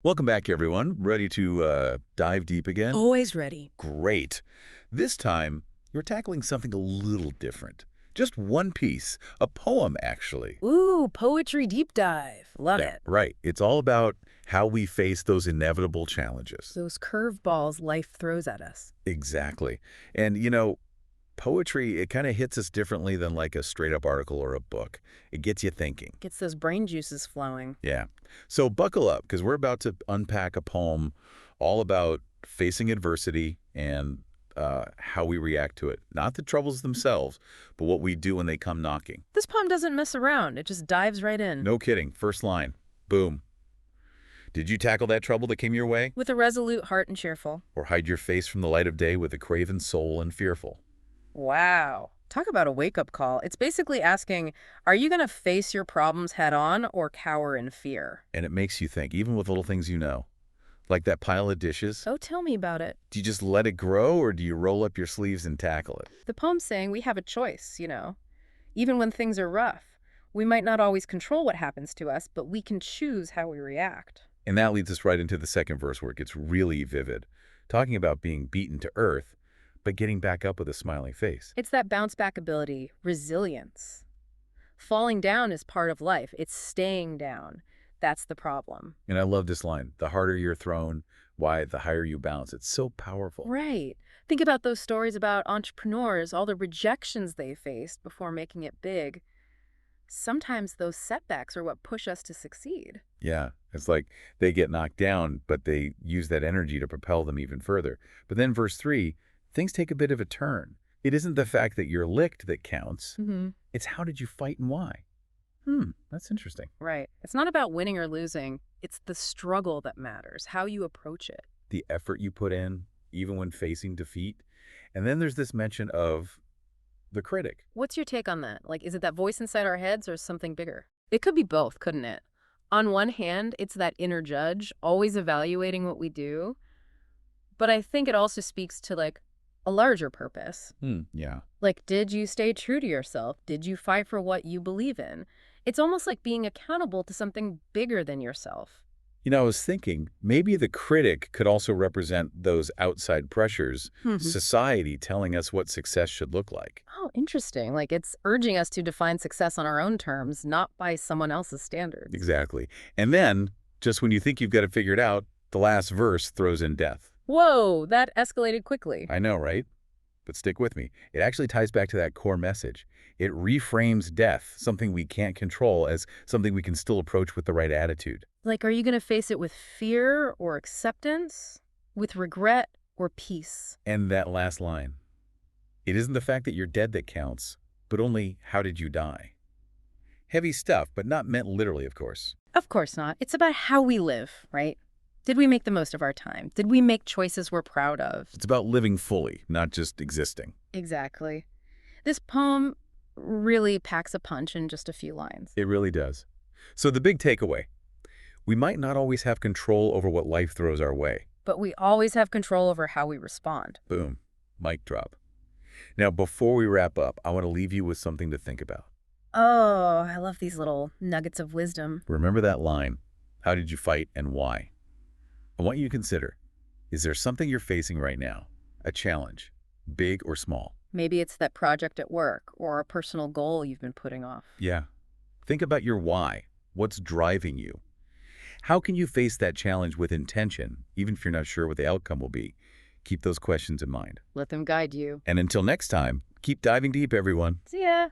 Welcome back, everyone. Ready to dive deep again? Always ready. Great. This time, you're tackling something a little different. Just one piece, a poem, actually. Ooh, poetry deep dive. Love Yeah, it. right. It's all about how we face those inevitable challenges. Those curveballs life throws at us. Exactly. And, poetry, it kind of hits us differently than like a straight-up article or a book. It gets you thinking. Gets those brain juices flowing. Yeah. So buckle up, because we're about to unpack a poem all about facing adversity and how we react to it. Not the troubles themselves, but what we do when they come knocking. This poem doesn't mess around. It just dives right in. No kidding. First line. Boom. Did you tackle that trouble that came your way? With a resolute heart and cheerful. Or hide your face from the light of day with a craven soul and fearful? Wow. Talk about a wake-up call. It's basically asking, are you going to face your problems head on or cower in fear? And it makes you think, even with little things you know. Like that pile of dishes. Oh, tell me about it. Do you just let it grow, or do you roll up your sleeves and tackle it? The poem's saying we have a choice. Even when things are rough. We might not always control what happens to us, but we can choose how we react. And that leads us right into the second verse where it gets really vivid, talking about being beaten to earth, but getting back up with a smiling face. It's that bounce back ability, resilience. Falling down is part of life. It's staying down. That's the problem. And I love this line, the harder you're thrown, why, the higher you bounce. It's so powerful. Right. Think about those stories about entrepreneurs, all the rejections they faced before making it big. Sometimes those setbacks are what push us to succeed. Yeah, it's like they get knocked down, but they use that energy to propel them even further. But then verse 3, things take a bit of a turn. It isn't the fact that you're licked that counts. It's how did you fight and why? That's interesting. Right. It's not about winning or losing. It's the struggle that matters, how you approach it. The effort you put in, even when facing defeat. And then there's this mention of the critic. What's your take on that? Like, is it that voice inside our heads or something bigger? It could be both, couldn't it? On one hand, it's that inner judge, always evaluating what we do. But I think it also speaks to, like, a larger purpose. Yeah. Like, did you stay true to yourself? Did you fight for what you believe in? It's almost like being accountable to something bigger than yourself. I was thinking maybe the critic could also represent those outside pressures, society telling us what success should look like. Oh, interesting. Like, it's urging us to define success on our own terms, not by someone else's standards. Exactly. And then, just when you think you've got it figured out, the last verse throws in death. Whoa, that escalated quickly. I know, right? But stick with me. It actually ties back to that core message. It reframes death, something we can't control, as something we can still approach with the right attitude. Like, are you going to face it with fear or acceptance? With regret or peace? And that last line. It isn't the fact that you're dead that counts, but only how did you die. Heavy stuff, but not meant literally, of course. Of course not. It's about how we live, right? Did we make the most of our time? Did we make choices we're proud of? It's about living fully, not just existing. Exactly. This poem really packs a punch in just a few lines. It really does. So the big takeaway. We might not always have control over what life throws our way. But we always have control over how we respond. Boom. Mic drop. Now, before we wrap up, I want to leave you with something to think about. Oh, I love these little nuggets of wisdom. Remember that line. How did you fight and why? I want you to consider, is there something you're facing right now? A challenge, big or small? Maybe it's that project at work or a personal goal you've been putting off. Yeah. Think about your why. What's driving you? How can you face that challenge with intention, even if you're not sure what the outcome will be? Keep those questions in mind. Let them guide you. And until next time, keep diving deep, everyone. See ya.